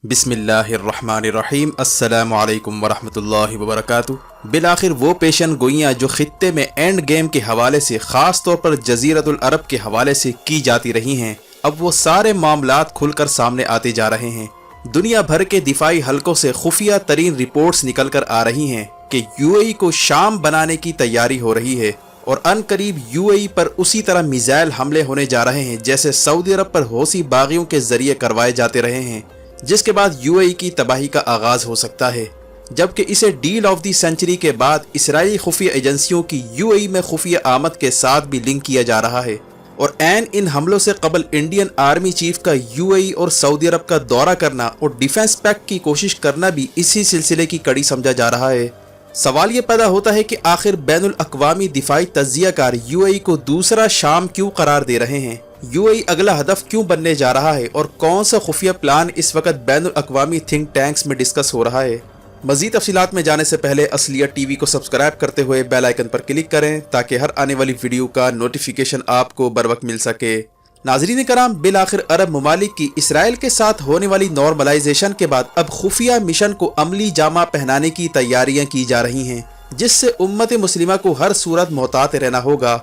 बिस्मिल्लाहिर्रहमानिर्रहीम। अस्सलामु अलैकुम वरहमतुल्लाहि वबरकातुहू। बिलाखिर वो पेशन गोइयाँ जो खित्ते में एंड गेम के हवाले से ख़ास तौर पर जज़ीरतुल अरब के हवाले से की जाती रही हैं, अब वो सारे मामलात खुलकर सामने आते जा रहे हैं। दुनिया भर के दिफाई हलकों से खुफिया तरीन रिपोर्ट्स निकल कर आ रही हैं कि यूएई को शाम बनाने की तैयारी हो रही है और अनकरीब यूएई पर उसी तरह मिसाइल हमले होने जा रहे हैं जैसे सऊदी अरब पर हौसी बागियों के जरिए करवाए जाते रहे हैं, जिसके बाद यूएई की तबाही का आगाज हो सकता है। जबकि इसे डील ऑफ दी सेंचुरी के बाद इसराइली खुफिया एजेंसियों की यूएई में खुफिया आमद के साथ भी लिंक किया जा रहा है और एन इन हमलों से कबल इंडियन आर्मी चीफ का यूएई और सऊदी अरब का दौरा करना और डिफेंस पैक्ट की कोशिश करना भी इसी सिलसिले की कड़ी समझा जा रहा है। सवाल ये पैदा होता है कि आखिर बैनुल अक़वामी दिफाई तज्ज़ियाकार यूएई को दूसरा शाम क्यों करार दे रहे हैं, यूएई अगला हदफ क्यों बनने जा रहा है और कौन सा खुफिया प्लान इस वक्त बैनुल अक़वामी थिंक टैंक्स में डिस्कस हो रहा है। मज़ीद तफसीलात में जाने से पहले असलियत टीवी को सब्सक्राइब करते हुए बेल आइकन पर क्लिक करें ताकि हर आने वाली वीडियो का नोटिफिकेशन आपको बर वक्त मिल सके। नाज़रीन कराम, बिलाखिर अरब ममालिक की इसराइल के साथ होने वाली नॉर्मलाइजेशन के बाद अब खुफिया मिशन को अमली जामा पहनाने की तैयारियां की जा रही हैं, जिससे उम्मत मुस्लिमा को हर सूरत मोहतात रहना होगा।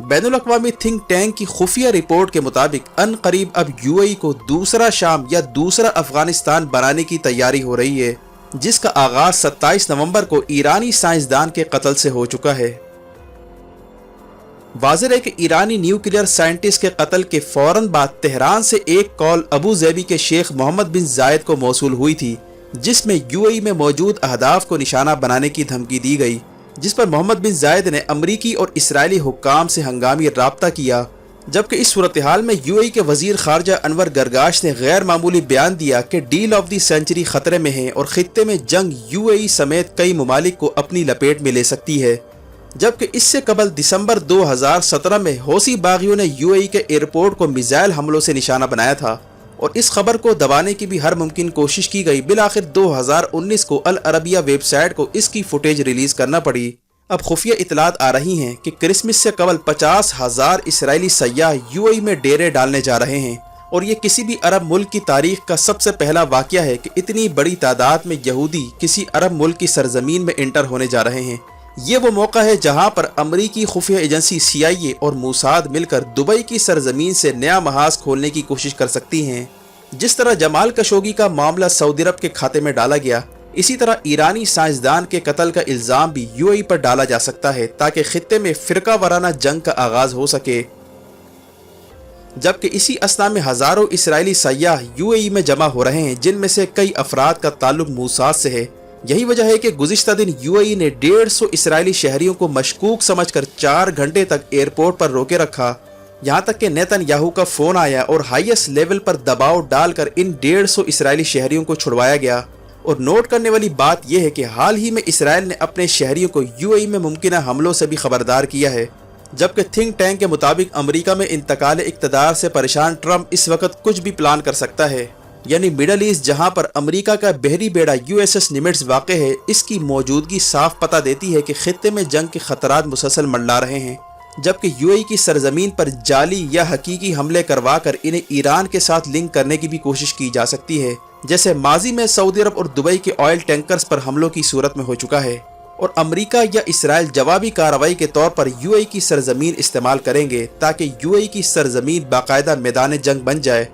बैनुल अक़वामी थिंक टैंक की खुफिया रिपोर्ट के मुताबिक अनकरीब अब यूएई को दूसरा शाम या दूसरा अफगानिस्तान बनाने की तैयारी हो रही है, जिसका आगाज 27 नवंबर को ईरानी साइंसदान के कत्ल से हो चुका है। वाज़ेह है कि ईरानी न्यूक्लियर साइंटिस्ट के कत्ल के फौरन बाद तेहरान से एक कॉल अबू ज़ैबी के शेख मोहम्मद बिन जायद को मौसूल हुई थी, जिसमें यूएई में मौजूद अहदाफ को निशाना बनाने की धमकी दी गई, जिस पर मोहम्मद बिन जायद ने अमरीकी और इसराइली हुक्काम से हंगामी राब्ता किया। जबकि इस सूरत हाल में यूएई के वजीर खारजा अनवर गरगाश ने गैर मामूली बयान दिया कि डील ऑफ दी सेंचुरी खतरे में है और खित्ते में जंग यूएई समेत कई ममालिक को अपनी लपेट में ले सकती है। जबकि इससे कबल दिसंबर 2017 में हौसी बागियों ने यूएई के एयरपोर्ट को मिसाइल हमलों से निशाना बनाया था और इस खबर को दबाने की भी हर मुमकिन कोशिश की गई। बिलाखिर 2019 को अल अरबिया वेबसाइट को इसकी फुटेज रिलीज करना पड़ी। अब खुफिया इतलात आ रही हैं कि क्रिसमस से कबल 50,000 इसराइली सयाह यूएई में डेरे डालने जा रहे हैं और ये किसी भी अरब मुल्क की तारीख का सबसे पहला वाक़या है कि इतनी बड़ी तादाद में यहूदी किसी अरब मुल्क की सरजमीन में इंटर होने जा रहे हैं। ये वो मौका है जहां पर अमरीकी खुफिया एजेंसी CIA और मूसाद मिलकर दुबई की सरजमीन से नया महाज खोलने की कोशिश कर सकती हैं। जिस तरह जमाल खशोगी का मामला सऊदी अरब के खाते में डाला गया, इसी तरह ईरानी साइंसदान के कत्ल का इल्ज़ाम भी यूएई पर डाला जा सकता है ताकि खित्ते में फ़िरका वाराना जंग का आगाज हो सके। जबकि इसी असना में हज़ारों इसराइली सयाह यूएई में जमा हो रहे हैं, जिनमें से कई अफराद का ताल्लुक मूसाद से है। यही वजह है कि गुज़िश्ता दिन यूएई ने 150 इसराइली शहरियों को मशकूक समझकर 4 घंटे तक एयरपोर्ट पर रोके रखा, यहाँ तक कि नेतन्याहू का फ़ोन आया और हाईएस्ट लेवल पर दबाव डालकर इन 150 इसराइली शहरियों को छुड़वाया गया। और नोट करने वाली बात यह है कि हाल ही में इसराइल ने अपने शहरियों को यूएई में मुमकिन हमलों से भी खबरदार किया है। जबकि थिंक टैंक के मुताबिक अमरीका में इंतकाल इक़्तिदार से परेशान ट्रंप इस वक्त कुछ भी प्लान कर सकता है, यानी मिडल ईस्ट जहां पर अमेरिका का बहरी बेड़ा USS निमिट्ज़ वाक़े है, इसकी मौजूदगी साफ पता देती है कि खित्ते में जंग के खतरात मुसलसल मंडला रहे हैं। जबकि यूएई की सरजमीन पर जाली या हकीकी हमले करवा कर इन्हें ईरान के साथ लिंक करने की भी कोशिश की जा सकती है, जैसे माजी में सऊदी अरब और दुबई के ऑयल टैंकर्स पर हमलों की सूरत में हो चुका है। और अमेरिका या इसराइल जवाबी कार्रवाई के तौर पर यूएई की सरजमीन इस्तेमाल करेंगे ताकि यूएई की सरजमीन बाकायदा मैदान जंग बन जाए।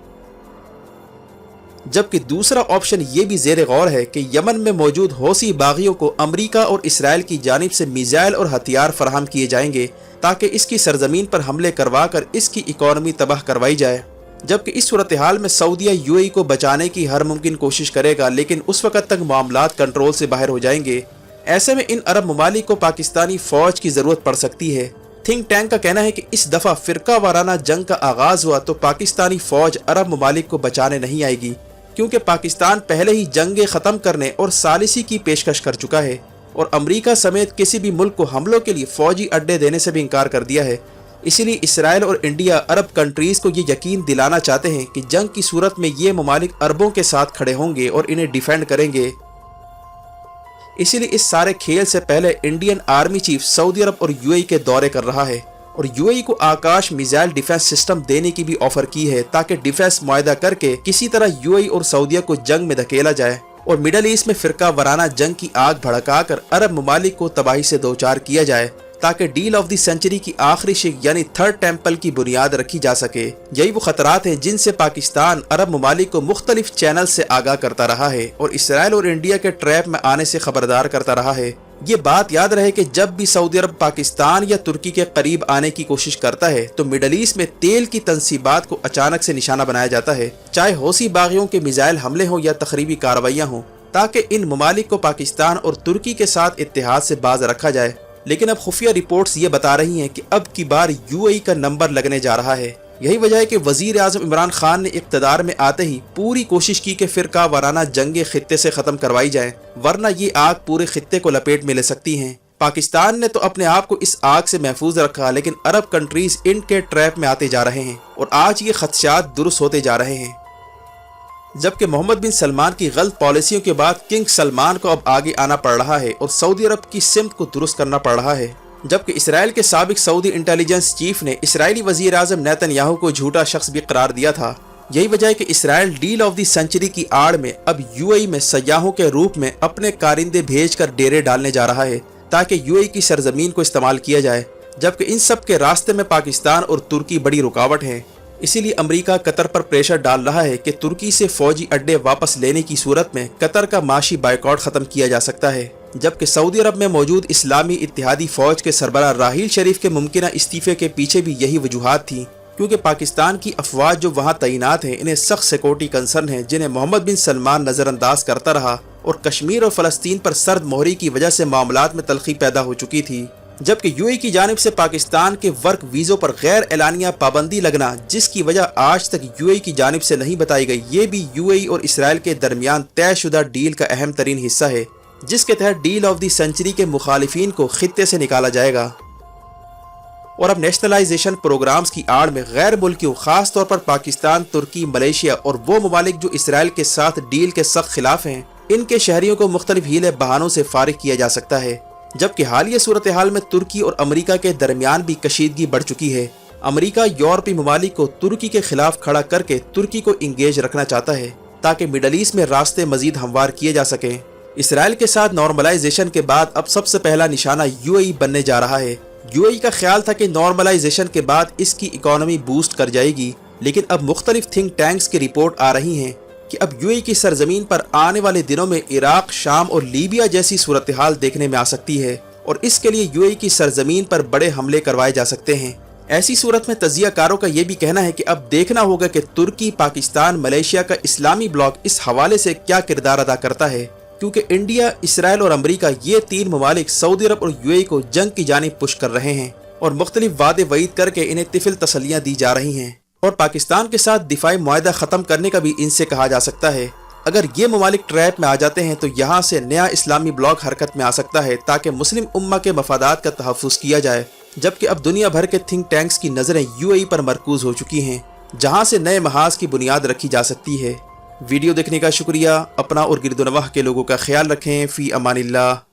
जबकि दूसरा ऑप्शन ये भी ज़ेर गौर है कि यमन में मौजूद हौसी बागियों को अमेरिका और इसराइल की जानिब से मिसाइल और हथियार फराहम किए जाएंगे ताकि इसकी सरजमीन पर हमले करवा कर इसकी इकॉनमी तबाह करवाई जाए। जबकि इस सूरत हाल में सऊदीया यूएई को बचाने की हर मुमकिन कोशिश करेगा, लेकिन उस वक़्त तक मामलात कंट्रोल से बाहर हो जाएंगे। ऐसे में इन अरब ममालिक को पाकिस्तानी फ़ौज की ज़रूरत पड़ सकती है। थिंक टैंक का कहना है कि इस दफ़ा फ़िरका वाराना जंग का आगाज़ हुआ तो पाकिस्तानी फ़ौज अरब ममालिक को बचाने नहीं आएगी, क्योंकि पाकिस्तान पहले ही जंगे ख़त्म करने और सालिसी की पेशकश कर चुका है और अमेरिका समेत किसी भी मुल्क को हमलों के लिए फ़ौजी अड्डे देने से भी इनकार कर दिया है। इसीलिए इसराइल और इंडिया अरब कंट्रीज़ को ये यकीन दिलाना चाहते हैं कि जंग की सूरत में ये ममालिक अरबों के साथ खड़े होंगे और इन्हें डिफेंड करेंगे। इसीलिए इस सारे खेल से पहले इंडियन आर्मी चीफ सऊदी अरब और यूएई के दौरे कर रहा है और यूएई को आकाश मिसाइल डिफेंस सिस्टम देने की भी ऑफर की है ताकि डिफेंस मुआहदा करके किसी तरह यूएई और सऊदीया को जंग में धकेला जाए और मिडल ईस्ट में फिरका वराना जंग की आग भड़काकर अरब ममालिक को तबाही से दोचार किया जाए ताकि डील ऑफ द सेंचुरी की आखिरी शिक यानी थर्ड टेम्पल की बुनियाद रखी जा सके। यही वो खतरात हैं जिनसे पाकिस्तान अरब ममालिक को मुख्तलिफ चैनल से आगाह करता रहा है और इसराइल और इंडिया के ट्रैप में आने से खबरदार करता रहा है। ये बात याद रहे कि जब भी सऊदी अरब पाकिस्तान या तुर्की के करीब आने की कोशिश करता है तो मिडल ईस्ट में तेल की तंसीबात को अचानक से निशाना बनाया जाता है, चाहे हौसी बागियों के मिसाइल हमले हों या तखरीबी कार्रवाइयाँ हों, ताकि इन ममालिक को पाकिस्तान और तुर्की के साथ इत्तेहाद से बाज रखा जाए। लेकिन अब खुफिया रिपोर्ट्स ये बता रही हैं कि अब की बार यूएई का नंबर लगने जा रहा है। यही वजह है कि वजीर आज़म इमरान खान ने इक़्तिदार में आते ही पूरी कोशिश की कि फिरका वाराना जंगे खित्ते से ख़त्म करवाई जाए, वरना ये आग पूरे खित्ते को लपेट में ले सकती हैं। पाकिस्तान ने तो अपने आप को इस आग से महफूज रखा, लेकिन अरब कंट्रीज इनके ट्रैप में आते जा रहे हैं और आज ये खदशात दुरुस्त होते जा रहे हैं। जबकि मोहम्मद बिन सलमान की गलत पॉलिसियों के बाद किंग सलमान को अब आगे आना पड़ रहा है और सऊदी अरब की सिमत को दुरुस्त करना पड़ रहा है। जबकि इसराइल के साबिक सऊदी इंटेलिजेंस चीफ ने इसराइली वजीर आज़म नेतन्याहू को झूठा शख्स भी करार दिया था। यही वजह है कि Israel deal of the century की आड़ में अब यूएई में सयाहों के रूप में अपने कारिंदे भेजकर डेरे डालने जा रहा है ताकि यूएई की सरजमीन को इस्तेमाल किया जाए। जबकि इन सब के रास्ते में पाकिस्तान और तुर्की बड़ी रुकावट है। इसीलिए अमेरिका कतर पर प्रेशर डाल रहा है कि तुर्की से फौजी अड्डे वापस लेने की सूरत में कतर का माशी बाइकआउट खत्म किया जा सकता है। जबकि सऊदी अरब में मौजूद इस्लामी इत्तेहादी फौज के सरबराह राहील शरीफ के मुमकिन इस्तीफे के पीछे भी यही वजूहात थी, क्योंकि पाकिस्तान की अफवाज जो वहाँ तैनात हैं इन्हें सख्त सिक्योरिटी कंसर्न है जिन्हें मोहम्मद बिन सलमान नज़रअंदाज करता रहा और कश्मीर और फ़लस्तीन पर सर्द मोहरी की वजह से मामलात में तलखी पैदा हो चुकी थी। जबकि यूएई की जानिब से पाकिस्तान के वर्क वीज़ों पर गैर एलानिया पाबंदी लगना, जिसकी वजह आज तक यूएई की जानिब से नहीं बताई गई, ये भी यूएई और इसराइल के दरमियान तयशुदा डील का अहम तरीन हिस्सा है, जिसके तहत डील ऑफ द सेंचुरी के मुखालिफिन को खित्ते से निकाला जाएगा। और अब नेशनलाइजेशन प्रोग्राम्स की आड़ में गैर मुल्कियों, खास तौर पर पाकिस्तान, तुर्की, मलेशिया और वो ममालिक जो इसराइल के साथ डील के सख्त खिलाफ हैं, इनके शहरियों को मुख्तलिफ हीले बहानों से फारिग किया जा सकता है। जबकि हालिया सूरत हाल में तुर्की और अमेरिका के दरमियान भी कशीदगी बढ़ चुकी है। अमेरिका यूरोपीय ममालिक को तुर्की के खिलाफ खड़ा करके तुर्की को इंगेज रखना चाहता है ताकि मिडल ईस्ट में रास्ते मजीद हमवार किए जा सकें। इसराइल के साथ नॉर्मलाइजेशन के बाद अब सबसे पहला निशाना यूएई बनने जा रहा है। यूएई का ख्याल था कि नॉर्मलाइजेशन के बाद इसकी इकोनॉमी बूस्ट कर जाएगी, लेकिन अब मुख्तलिफ थिंक टैंक्स की रिपोर्ट आ रही हैं कि अब यूएई की सरजमीन पर आने वाले दिनों में इराक, शाम और लीबिया जैसी सूरत हाल देखने में आ सकती है और इसके लिए यूएई की सरजमीन पर बड़े हमले करवाए जा सकते हैं। ऐसी सूरत में तजियाकारों का यह भी कहना है कि अब देखना होगा कि तुर्की, पाकिस्तान, मलेशिया का इस्लामी ब्लॉक इस हवाले से क्या किरदार अदा करता है, क्योंकि इंडिया, इसराइल और अमरीका ये तीन ममालिक सऊदी अरब और यूएई को जंग की जानिब पुश कर रहे हैं और मुख्तलिफ वादे वईद करके इन्हें तिफिल तसल्लियाँ दी जा रही हैं। और पाकिस्तान के साथ दिफाई मुआहदा ख़त्म करने का भी इनसे कहा जा सकता है। अगर ये ममालिक ट्रैप में आ जाते हैं तो यहाँ से नया इस्लामी ब्लॉक हरकत में आ सकता है ताकि मुस्लिम उम्मा के मफादात का तहफ़्फ़ुज़ किया जाए। जबकि अब दुनिया भर के थिंक टैंक्स की नज़रें यूएई पर मरकूज़ हो चुकी हैं, जहाँ से नए महाज की बुनियाद रखी जा सकती है। वीडियो देखने का शुक्रिया। अपना और गिरदोनवाह के लोगों का ख्याल रखें। फ़ी अमानिल्लाह।